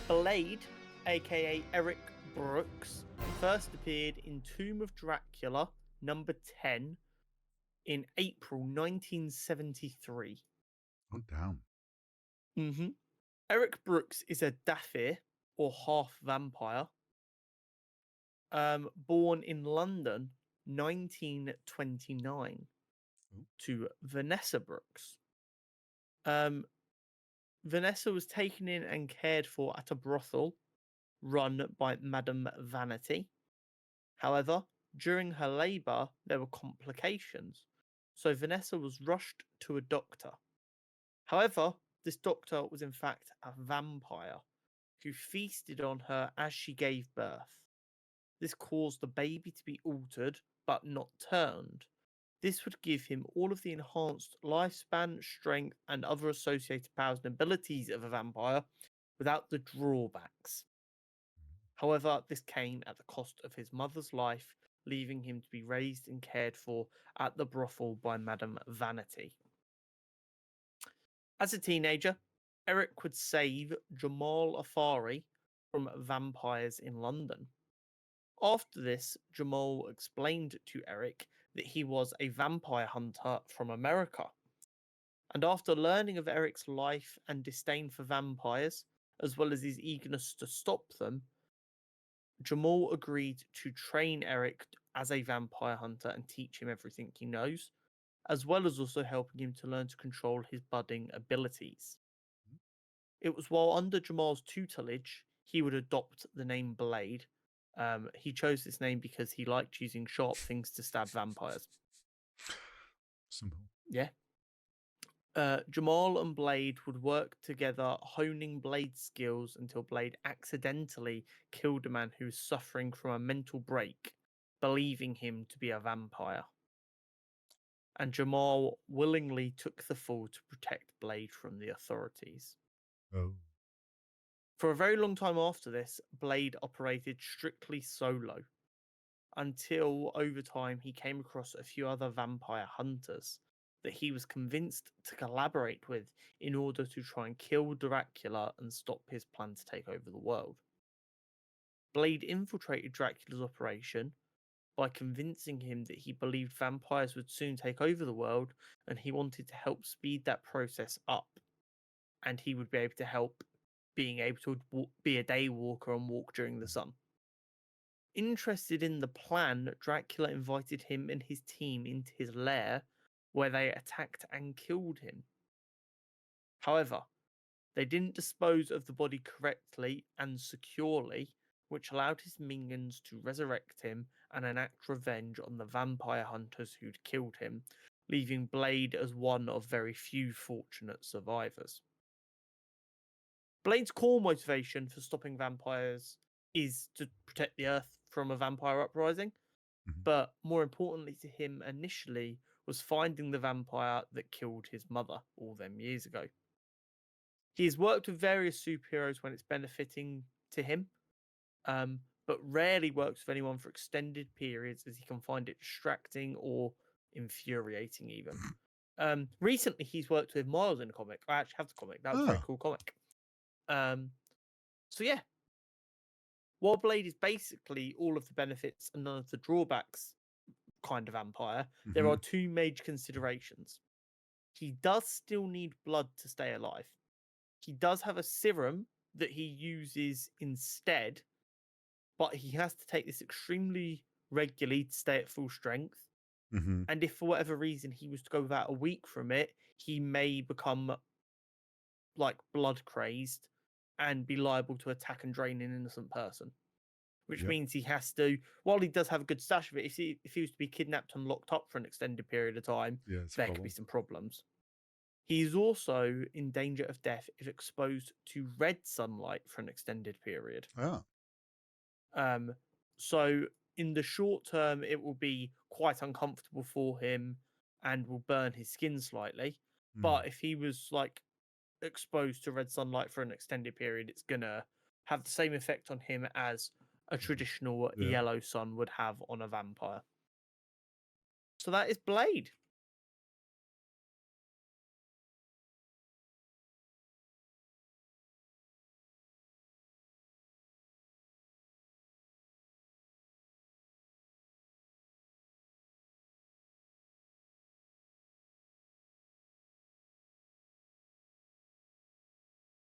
Blade, aka Eric Brooks, first appeared in Tomb of Dracula number 10 in April 1973. Oh, damn. Mm-hmm. Eric Brooks is a Daffir, or half vampire, born in London 1929 Ooh. to Vanessa Brooks. Vanessa was taken in and cared for at a brothel run by Madame Vanity. However, during her labour, there were complications, so Vanessa was rushed to a doctor. However, this doctor was in fact a vampire who feasted on her as she gave birth. This caused the baby to be altered but not turned. This would give him all of the enhanced lifespan, strength, and other associated powers and abilities of a vampire without the drawbacks. However, this came at the cost of his mother's life, leaving him to be raised and cared for at the brothel by Madame Vanity. As a teenager, Eric would save Jamal Afari from vampires in London. After this, Jamal explained to Eric that he was a vampire hunter from America. And after learning of Eric's life and disdain for vampires, as well as his eagerness to stop them, Jamal agreed to train Eric as a vampire hunter and teach him everything he knows, as well as also helping him to learn to control his budding abilities. It was while under Jamal's tutelage he would adopt the name Blade. He chose this name because he liked using sharp things to stab vampires. Simple. Yeah. Jamal and Blade would work together, honing Blade's skills until Blade accidentally killed a man who was suffering from a mental break, believing him to be a vampire. And Jamal willingly took the fall to protect Blade from the authorities. Oh. For a very long time after this, Blade operated strictly solo, until over time he came across a few other vampire hunters that he was convinced to collaborate with in order to try and kill Dracula and stop his plan to take over the world. Blade infiltrated Dracula's operation by convincing him that he believed vampires would soon take over the world and he wanted to help speed that process up. And he would be able to help being able to be a day walker and walk during the sun. Interested in the plan, Dracula invited him and his team into his lair, where they attacked and killed him. However, they didn't dispose of the body correctly and securely, which allowed his minions to resurrect him and enact revenge on the vampire hunters who'd killed him, leaving Blade as one of very few fortunate survivors. Blade's core motivation for stopping vampires is to protect the Earth from a vampire uprising, but more importantly to him initially was finding the vampire that killed his mother all them years ago. He has worked with various superheroes when it's benefiting to him, but rarely works with anyone for extended periods as he can find it distracting or infuriating even. Recently he's worked with Miles in a comic. I actually have the comic. That was a very cool comic. So yeah, while Blade is basically all of the benefits and none of the drawbacks kind of vampire, there are two major considerations. He does still need blood to stay alive. He does have a serum that he uses instead, but he has to take this extremely regularly to stay at full strength. And if for whatever reason he was to go about a week from it, he may become like blood crazed and be liable to attack and drain an innocent person. Which means he has to, while he does have a good stash of it, if he was to be kidnapped and locked up for an extended period of time, there could be some problems. He is also in danger of death if exposed to red sunlight for an extended period. So in the short term, it will be quite uncomfortable for him and will burn his skin slightly. But if he was like exposed to red sunlight for an extended period, it's gonna have the same effect on him as a traditional yellow sun would have on a vampire. So that is Blade.